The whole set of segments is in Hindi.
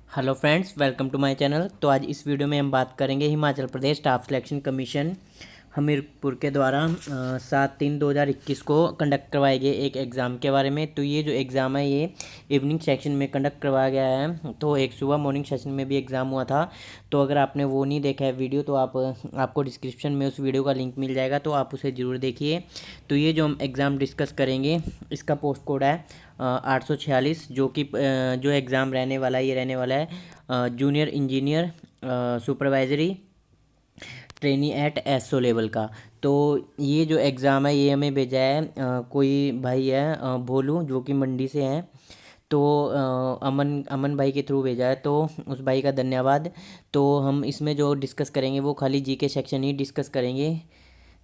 Hello friends, welcome to my channel. तो आज इस वीडियो में हम बात करेंगे Himachal Pradesh staff selection commission Hamirpur के द्वारा 7/3/2021 को कंडक्ट करवाए गए एक एग्ज़ाम के बारे में। तो ये जो एग्ज़ाम है ये इवनिंग सेक्शन में कंडक्ट करवाया गया है। तो एक सुबह मॉर्निंग सेशन में भी एग्ज़ाम हुआ था। तो अगर आपने वो नहीं देखा है वीडियो तो आपको डिस्क्रिप्शन में उस वीडियो का लिंक मिल जाएगा, तो आप उसे ज़रूर देखिए। तो ये जो हम एग्ज़ाम डिस्कस करेंगे इसका पोस्ट कोड है 846, जो कि जो एग्ज़ाम रहने वाला है ये रहने वाला है junior engineer supervisory trainee at SO level का। तो ये जो एग्ज़ाम है ये हमें भेजा है कोई भाई है भोलू, जो कि मंडी से हैं। तो अमन अमन भाई के थ्रू भेजा है, तो उस भाई का धन्यवाद। तो हम इसमें जो डिस्कस करेंगे वो खाली जी के सेक्शन ही डिस्कस करेंगे।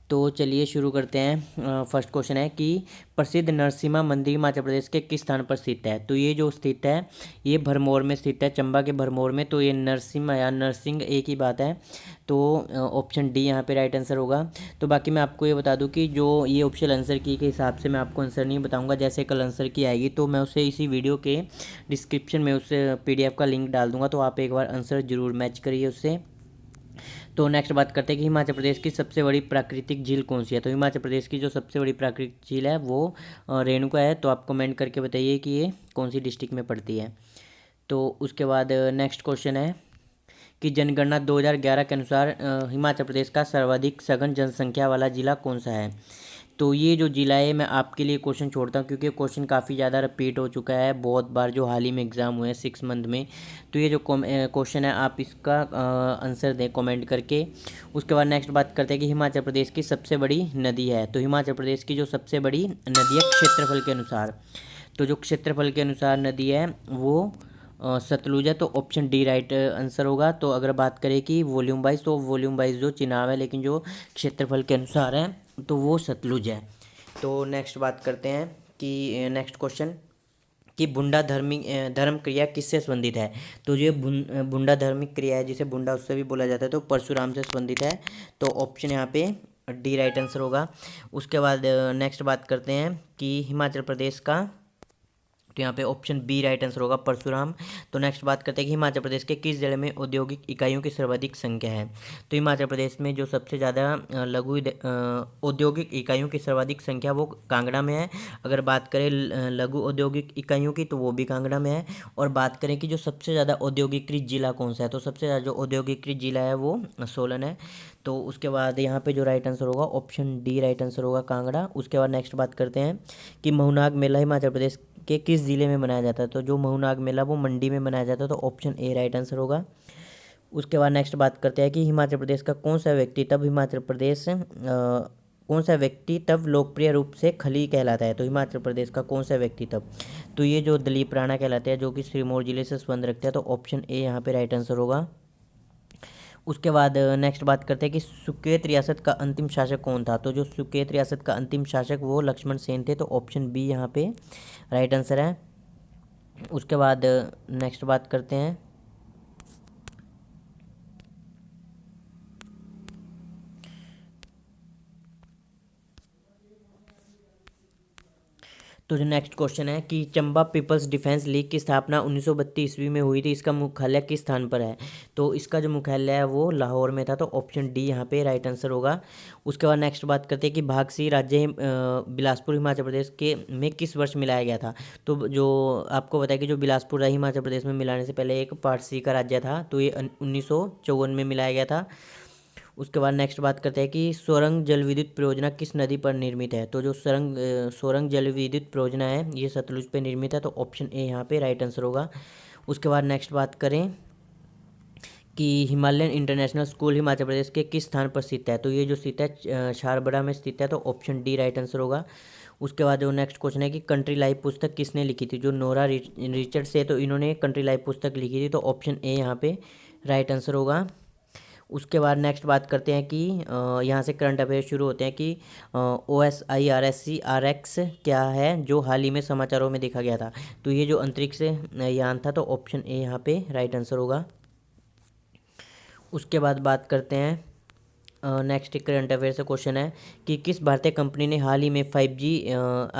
तो चलिए शुरू करते हैं। फर्स्ट क्वेश्चन है कि प्रसिद्ध नरसिम्हा मंदिर हिमाचल प्रदेश के किस स्थान पर स्थित है। तो ये जो स्थित है ये भरमौर में स्थित है, चंबा के भरमौर में। तो ये नरसिम्हा या नरसिंह एक ही बात है। तो ऑप्शन डी यहाँ पे राइट आंसर होगा। तो बाकी मैं आपको ये बता दूं कि जो ये ऑप्शन आंसर की के हिसाब से मैं आपको आंसर नहीं बताऊंगा। जैसे कल आंसर की आएगी तो मैं उसे इसी वीडियो के डिस्क्रिप्शन में उस पीडीएफ का लिंक डाल दूंगा, तो आप एक बार आंसर जरूर मैच करिए उससे। तो नेक्स्ट बात करते हैं कि हिमाचल प्रदेश की सबसे बड़ी प्राकृतिक झील कौन सी है। तो हिमाचल प्रदेश की जो सबसे बड़ी प्राकृतिक झील है वो रेणुका है। तो आप कमेंट करके बताइए कि ये कौन सी डिस्ट्रिक्ट में पड़ती है। तो उसके बाद नेक्स्ट क्वेश्चन है कि जनगणना 2011 के अनुसार हिमाचल प्रदेश का सर्वाधिक सघन जनसंख्या वाला जिला कौन सा है। तो ये जो जिला है मैं आपके लिए क्वेश्चन छोड़ता हूँ, क्योंकि क्वेश्चन काफ़ी ज़्यादा रिपीट हो चुका है बहुत बार, जो हाल ही में एग्ज़ाम हुए हैं 6 मंथ में। तो ये जो क्वेश्चन है आप इसका आंसर दें कमेंट करके। उसके बाद नेक्स्ट बात करते हैं कि हिमाचल प्रदेश की सबसे बड़ी नदी है। तो हिमाचल प्रदेश की जो सबसे बड़ी नदी है क्षेत्रफल के अनुसार, तो जो क्षेत्रफल के अनुसार नदी है वो सतलुज है। तो ऑप्शन डी राइट आंसर होगा। तो अगर बात करें कि वॉल्यूम वाइज, तो वॉल्यूम वाइज जो चिनाब है, लेकिन जो क्षेत्रफल के अनुसार है तो वो सतलुज है। तो नेक्स्ट बात करते हैं कि नेक्स्ट क्वेश्चन कि बुंडा धर्म क्रिया किससे संबंधित है। तो ये बुंडा धार्मिक क्रिया है, जिसे बुंडा उससे भी बोला जाता है, तो परशुराम से संबंधित है। तो ऑप्शन यहाँ पे डी राइट आंसर होगा। उसके बाद नेक्स्ट बात करते हैं कि हिमाचल प्रदेश का, तो यहाँ पे ऑप्शन बी राइट आंसर होगा परशुराम। तो नेक्स्ट बात करते हैं कि हिमाचल प्रदेश के किस जिले में औद्योगिक इकाइयों की सर्वाधिक संख्या है। तो हिमाचल प्रदेश में जो सबसे ज़्यादा औद्योगिक इकाइयों की सर्वाधिक संख्या वो कांगड़ा में है। अगर बात करें लघु औद्योगिक इकाइयों की तो वो भी कांगड़ा में है। और बात करें कि जो सबसे ज़्यादा औद्योगिकृत जिला कौन सा है, तो सबसे ज़्यादा जो औद्योगिकृत जिला है वो सोलन है। तो उसके बाद यहाँ पे जो राइट आंसर होगा ऑप्शन डी राइट आंसर होगा कांगड़ा। उसके बाद नेक्स्ट बात करते हैं कि मऊनाग मेला हिमाचल प्रदेश के किस ज़िले में मनाया जाता है। तो जो मऊनाग मेला वो मंडी में मनाया जाता है। तो ऑप्शन ए राइट आंसर होगा। उसके बाद नेक्स्ट बात करते हैं कि हिमाचल प्रदेश का कौन सा व्यक्ति तब लोकप्रिय रूप से खली कहलाता है। तो हिमाचल प्रदेश का कौन सा व्यक्ति तब, तो ये जो दलीप राणा कहलाते हैं, जो कि सिरमौर जिले से संबंध रखते हैं। तो ऑप्शन ए यहाँ पे राइट आंसर होगा। उसके बाद नेक्स्ट बात करते हैं कि सुकेत रियासत का अंतिम शासक कौन था। तो जो सुकेत रियासत का अंतिम शासक वो लक्ष्मण सेन थे। तो ऑप्शन बी यहाँ पे राइट आंसर है। उसके बाद नेक्स्ट बात करते हैं तो जो नेक्स्ट क्वेश्चन है कि चंबा पीपल्स डिफेंस लीग की स्थापना 1932 ईस्वी में हुई थी। इसका मुख्यालय किस स्थान पर है। तो इसका जो मुख्यालय है वो लाहौर में था। तो ऑप्शन डी यहाँ पे राइट आंसर होगा। उसके बाद नेक्स्ट बात करते हैं कि भाग सी राज्य बिलासपुर हिमाचल प्रदेश के में किस वर्ष मिलाया गया था। तो जो आपको बताया कि जो बिलासपुर हिमाचल प्रदेश में मिलाने से पहले एक पार्ट सी का राज्य था, तो ये 1954 में मिलाया गया था। उसके बाद नेक्स्ट बात करते हैं कि सोरंग जल विद्युत परियोजना किस नदी पर निर्मित है। तो जो सोरंग जल विद्युत परियोजना है ये सतलुज पर निर्मित है। तो ऑप्शन ए यहाँ पे राइट आंसर होगा। उसके बाद नेक्स्ट बात करें कि Himalayan international school Himachal Pradesh के किस स्थान पर स्थित है। तो ये जो स्थित है छारबड़ा में स्थित है। तो ऑप्शन डी राइट आंसर होगा। उसके बाद जो नेक्स्ट क्वेश्चन है कि कंट्री लाइफ पुस्तक किसने लिखी थी। जो नोरा रिचर्ड से, तो इन्होंने कंट्री लाइफ पुस्तक लिखी थी। तो ऑप्शन ए यहाँ पे राइट आंसर होगा। उसके बाद नेक्स्ट बात करते हैं कि यहाँ से करंट अफेयर शुरू होते हैं कि OSIRSC-RX क्या है, जो हाल ही में समाचारों में देखा गया था। तो ये जो अंतरिक्ष यान था। तो ऑप्शन ए यहाँ पे राइट आंसर होगा। उसके बाद बात करते हैं नेक्स्ट करंट अफेयर से क्वेश्चन है कि किस भारतीय कंपनी ने हाल ही में 5G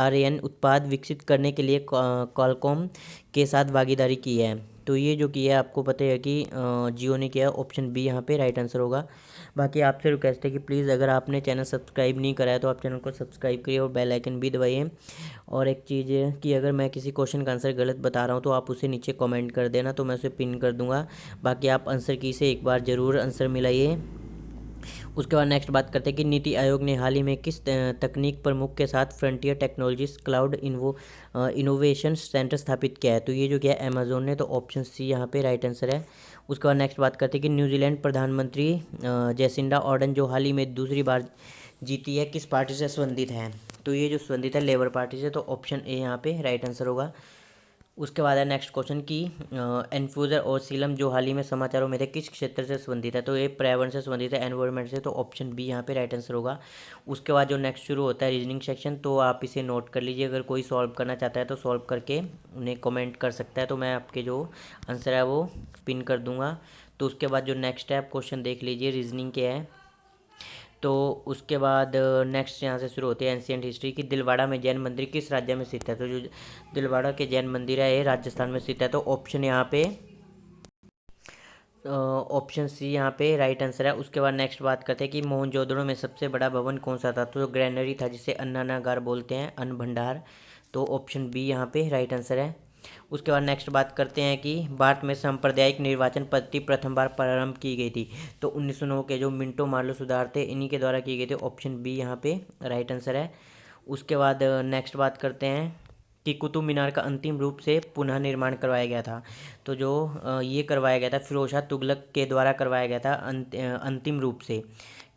RAN उत्पाद विकसित करने के लिए कॉलकॉम के साथ भागीदारी की है। तो ये जो किया है आपको पता है कि जियो ने किया है, ऑप्शन बी यहाँ पे राइट आंसर होगा। बाकी आपसे रिक्वेस्ट है कि प्लीज़ अगर आपने चैनल सब्सक्राइब नहीं करा है तो आप चैनल को सब्सक्राइब करिए और बेल आइकन भी दबाइए। और एक चीज़ है कि अगर मैं किसी क्वेश्चन का आंसर गलत बता रहा हूँ तो आप उसे नीचे कमेंट कर देना, तो मैं उसे पिन कर दूंगा। बाकी आप आंसर की से एक बार ज़रूर आंसर मिलाइए। उसके बाद नेक्स्ट बात करते हैं कि नीति आयोग ने हाल ही में किस तकनीक प्रमुख के साथ frontier technologies cloud innovation centre स्थापित किया है। तो ये जो किया है अमेजोन ने, तो ऑप्शन सी यहाँ पे राइट आंसर है। उसके बाद नेक्स्ट बात करते हैं कि न्यूजीलैंड प्रधानमंत्री जेसिंडा ऑर्डन जो हाल ही में दूसरी बार जीती है, किस पार्टी से संबंधित है। तो ये जो संबंधित है लेबर पार्टी से, तो ऑप्शन ए यहाँ पे राइट आंसर होगा। उसके बाद है नेक्स्ट क्वेश्चन की एन्फ्यूज़र और सीलम जो हाल ही में समाचारों में थे किस क्षेत्र से संबंधित है। तो ये पर्यावरण से संबंधित है, एनवायरनमेंट से, तो ऑप्शन बी यहाँ पे राइट आंसर होगा। उसके बाद जो नेक्स्ट शुरू होता है रीजनिंग सेक्शन, तो आप इसे नोट कर लीजिए। अगर कोई सॉल्व करना चाहता है तो सॉल्व करके उन्हें कमेंट कर सकता है, तो मैं आपके जो आंसर है वो पिन कर दूंगा। तो उसके बाद जो नेक्स्ट है आप क्वेश्चन देख लीजिए रीजनिंग के है। तो उसके बाद नेक्स्ट यहाँ से शुरू होती है एंशियंट हिस्ट्री की दिलवाड़ा में जैन मंदिर किस राज्य में स्थित है। तो जो दिलवाड़ा के जैन मंदिर है ये राजस्थान में स्थित है, तो ऑप्शन यहाँ पे ऑप्शन सी यहाँ पे राइट आंसर है। उसके बाद नेक्स्ट बात करते हैं कि मोहनजोदड़ो में सबसे बड़ा भवन कौन सा था। तो जो ग्रैनरी था जिसे अन्नानागार बोलते हैं, अन्न भंडार, तो ऑप्शन बी यहाँ पे राइट आंसर है। उसके बाद नेक्स्ट बात करते हैं कि भारत में सांप्रदायिक निर्वाचन पद्धति प्रथम बार प्रारंभ की गई थी। तो 1909 के जो मिंटो मार्लो सुधार थे इन्हीं के द्वारा की गई थी, ऑप्शन बी यहाँ पे राइट आंसर है। उसके बाद नेक्स्ट बात करते हैं कि कुतुब मीनार का अंतिम रूप से पुनः निर्माण करवाया गया था। तो जो ये करवाया गया था फिरोज शाह तुगलक के द्वारा करवाया गया था अंतिम रूप से।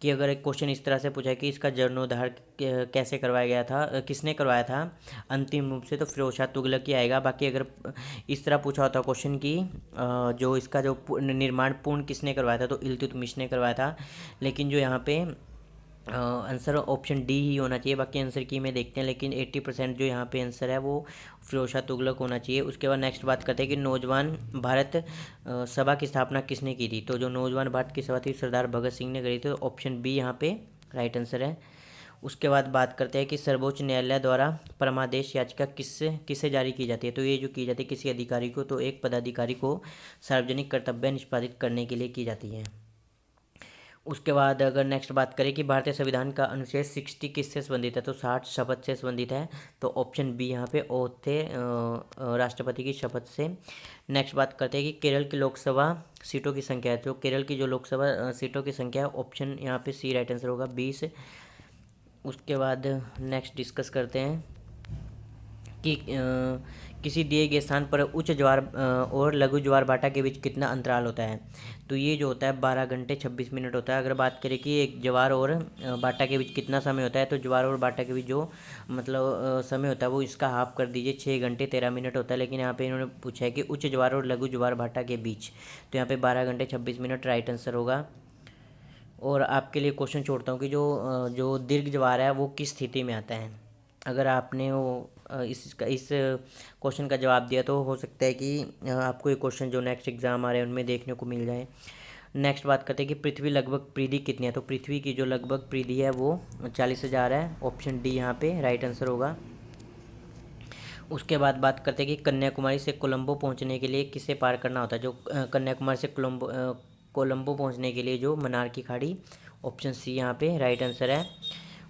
कि अगर एक क्वेश्चन इस तरह से पूछा है कि इसका जीर्णोद्धार कैसे करवाया गया था, किसने करवाया था अंतिम रूप से, तो फिरोज शाह तुगलक ही आएगा। बाकी अगर इस तरह पूछा होता क्वेश्चन की जो इसका जो निर्माण पूर्ण किसने करवाया था, तो इल्तुतमिश ने करवाया था। लेकिन जो यहाँ पे आंसर ऑप्शन डी ही होना चाहिए। बाकी आंसर की में देखते हैं, लेकिन 80% जो यहाँ पे आंसर है वो फिरोज शाह तुगलक होना चाहिए। उसके बाद नेक्स्ट बात करते हैं कि नौजवान भारत सभा की स्थापना किसने की थी। तो जो नौजवान भारत की सभा थी सरदार भगत सिंह ने करी थी, तो ऑप्शन बी यहाँ पे राइट आंसर है। उसके बाद बात करते हैं कि सर्वोच्च न्यायालय द्वारा परमादेश याचिका किससे किसे जारी की जाती है। तो ये जो की जाती है किसी अधिकारी को, तो एक पदाधिकारी को सार्वजनिक कर्तव्य निष्पादित करने के लिए की जाती है। उसके बाद अगर नेक्स्ट बात करें कि भारतीय संविधान का अनुच्छेद 60 किससे संबंधित है, तो 60 शपथ से संबंधित है, तो ऑप्शन बी यहाँ पे ओथ थे राष्ट्रपति की शपथ से। नेक्स्ट बात करते हैं कि केरल की लोकसभा सीटों की संख्या है। तो केरल की जो लोकसभा सीटों की संख्या है, ऑप्शन यहाँ पे सी राइट आंसर होगा 20। उसके बाद नेक्स्ट डिस्कस करते हैं कि किसी दिए गए स्थान पर उच्च ज्वार और लघु ज्वार भाटा के बीच कितना अंतराल होता है। तो ये जो होता है 12 घंटे 26 मिनट होता है। अगर बात करें कि एक ज्वार और भाटा के बीच कितना समय होता है, तो ज्वार और भाटा के बीच जो मतलब समय होता है वो इसका हाफ कर दीजिए, 6 घंटे 13 मिनट होता है। लेकिन यहाँ पे इन्होंने पूछा है कि उच्च ज्वार और लघु ज्वार भाटा के बीच, तो यहाँ पे 12 घंटे 26 मिनट राइट आंसर होगा। और आपके लिए क्वेश्चन छोड़ता हूँ कि जो दीर्घ ज्वार है वो किस स्थिति में आता है। अगर आपने वो इस क्वेश्चन का जवाब दिया तो हो सकता है कि आपको ये क्वेश्चन जो नेक्स्ट एग्जाम आ रहे हैं उनमें देखने को मिल जाए। नेक्स्ट बात करते हैं कि पृथ्वी लगभग परिधि कितनी है। तो पृथ्वी की जो लगभग परिधि है वो 40,000 है, ऑप्शन डी यहाँ पे राइट आंसर होगा। उसके बाद बात करते हैं कि कन्याकुमारी से कोलंबो पहुंचने के लिए किसे पार करना होता है। जो कन्याकुमारी से कोलंबो पहुंचने के लिए जो मन्नार की खाड़ी, ऑप्शन सी यहाँ पे राइट आंसर है।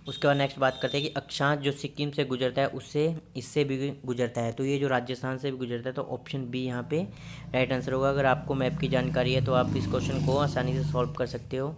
उसके बाद नेक्स्ट बात करते हैं कि अक्षांश जो सिक्किम से गुजरता है उससे इससे भी गुजरता है। तो ये जो राजस्थान से भी गुजरता है, तो ऑप्शन बी यहाँ पे राइट आंसर होगा। अगर आपको मैप की जानकारी है तो आप इस क्वेश्चन को आसानी से सॉल्व कर सकते हो।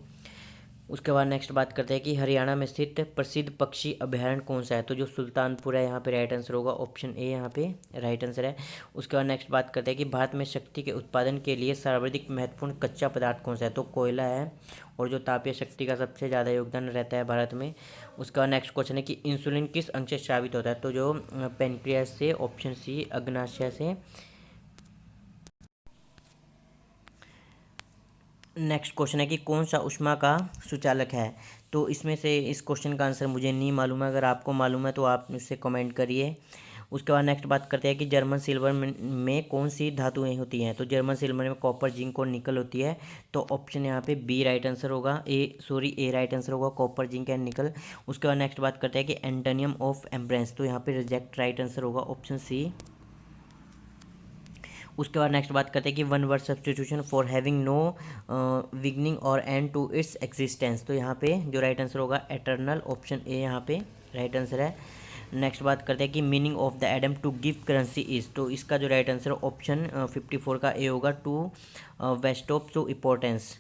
उसके बाद नेक्स्ट बात करते हैं कि हरियाणा में स्थित प्रसिद्ध पक्षी अभयारण्य कौन सा है। तो जो सुल्तानपुर है यहाँ पे राइट आंसर होगा, ऑप्शन ए यहाँ पे राइट आंसर है। उसके बाद नेक्स्ट बात करते हैं कि भारत में शक्ति के उत्पादन के लिए सर्वाधिक महत्वपूर्ण कच्चा पदार्थ कौन सा है। तो कोयला है, और जो तापीय शक्ति का सबसे ज़्यादा योगदान रहता है भारत में। उसका नेक्स्ट क्वेश्चन है कि इंसुलिन किस अंग से स्रावित होता है। तो जो पेनक्रियास से, ऑप्शन सी अग्नाशय से। नेक्स्ट क्वेश्चन है कि कौन सा ऊष्मा का सुचालक है। तो इसमें से इस क्वेश्चन का आंसर मुझे नहीं मालूम है, अगर आपको मालूम है तो आप मुझसे कमेंट करिए। उसके बाद नेक्स्ट बात करते हैं कि जर्मन सिल्वर में कौन सी धातुएं होती हैं। तो जर्मन सिल्वर में कॉपर, जिंक और निकल होती है, तो ऑप्शन यहाँ पे बी राइट आंसर होगा, ए राइट आंसर होगा, कॉपर, जिंक एंड निकल। उसके बाद नेक्स्ट बात करते हैं कि एंटोनियम ऑफ एम्ब्रेंस, तो यहाँ पे रिजेक्ट राइट आंसर होगा, ऑप्शन सी। उसके बाद नेक्स्ट बात करते हैं कि one word substitution for having no beginning और एंड टू इट्स एग्जिस्टेंस। तो यहाँ पे जो राइट आंसर होगा एटर्नल, ऑप्शन ए यहाँ पे राइट आंसर है। नेक्स्ट बात करते हैं कि meaning of the idiom to give currency is. तो इसका जो राइट आंसर ऑप्शन 54 का ए होगा, to waste of to importance.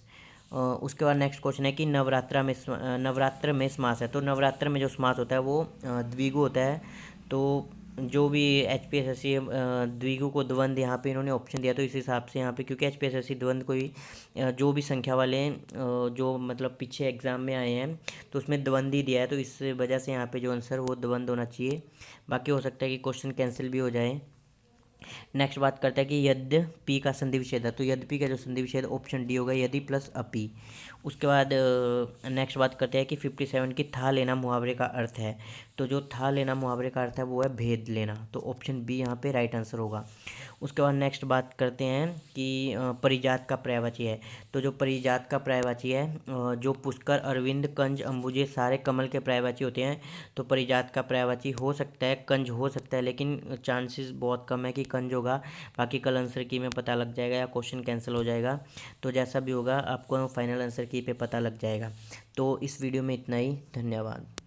उसके बाद नेक्स्ट क्वेश्चन है कि नवरात्र में समास है। तो नवरात्र में जो समास होता है वो द्विगु होता है। तो जो भी H P S S C द्विगु को द्वंद्व यहाँ पे इन्होंने ऑप्शन दिया, तो इस हिसाब से यहाँ पे क्योंकि H P S S C द्वंद्व कोई जो भी संख्या वाले जो मतलब पीछे एग्ज़ाम में आए हैं तो उसमें द्वंद्व ही दिया है, तो इस वजह से यहाँ पे जो आंसर वो द्वंद्व होना चाहिए। बाकी हो सकता है कि क्वेश्चन कैंसिल भी हो जाए। नेक्स्ट बात करते हैं कि यद्यपि का संधि विच्छेद है। तो यद्यपि का जो संधि विच्छेद ऑप्शन डी होगा, यदि प्लस अपि। उसके बाद नेक्स्ट बात करते हैं कि 57 की था लेना मुहावरे का अर्थ है। तो जो था लेना मुहावरे का अर्थ है वो है भेद लेना, तो ऑप्शन बी यहाँ पे राइट आंसर होगा। उसके बाद नेक्स्ट बात करते हैं कि परिजात का पर्यायवाची है। तो जो परिजात का पर्यायवाची है, जो पुष्कर, अरविंद, कंज, अंबुजे सारे कमल के पर्यायवाची होते हैं, तो परिजात का पर्यायवाची हो सकता है कंज हो सकता है, लेकिन चांसेस बहुत कम है कि कंज होगा। बाकी कल आंसर की में पता लग जाएगा या क्वेश्चन कैंसिल हो जाएगा, तो जैसा भी होगा आपको फाइनल आंसर की पे पता लग जाएगा। तो इस वीडियो में इतना ही, धन्यवाद।